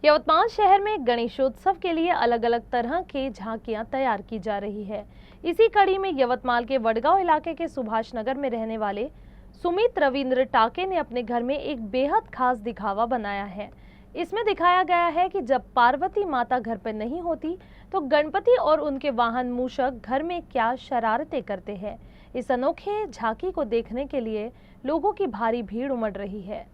यवतमाल शहर में गणेशोत्सव के लिए अलग अलग तरह के झांकियां तैयार की जा रही है। इसी कड़ी में यवतमाल के वडगांव इलाके के सुभाष नगर में रहने वाले सुमित रविंद्र टाके ने अपने घर में एक बेहद खास दिखावा बनाया है। इसमें दिखाया गया है कि जब पार्वती माता घर पर नहीं होती तो गणपति और उनके वाहन मूषक घर में क्या शरारतें करते हैं। इस अनोखे झांकी को देखने के लिए लोगों की भारी भीड़ उमड़ रही है।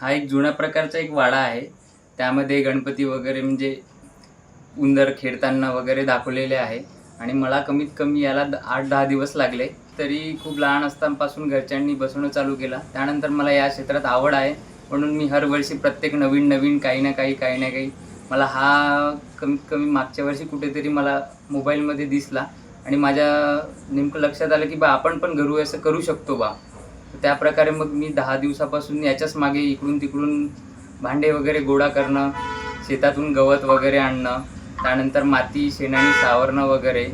हा एक जुन्या प्रकारचा एक वाडा आहे। त्यामध्ये गणपती वगैरे म्हणजे उंदर खेळताना वगैरे दाखवलेले आहे आणि मला कमीत कमी याला 8-10 दिवस लागले। तरी खूप लहान असतानापासून घरच्यांनी बसवणं चालू केला। त्यानंतर मला या क्षेत्रात आवड आहे, म्हणून मी हर वर्षी प्रत्येक नवीन काही ना काही मला हा कमीत कमी मागच्या वर्षी कुठेतरी मला मोबाईलमध्ये दिसला आणि माझ्या नेमकं लक्षात आलं की बा आपण पण घरी असं करू शकतो बा। त्या प्रकारे मग मी 10 दिवसापासून याच्याच मागे इकडून तिकडून भांडे वगैरे गोळा करणं, शेतातून गवत वगैरे आणणं, त्यानंतर माती शेणाने सावरणं वगैरे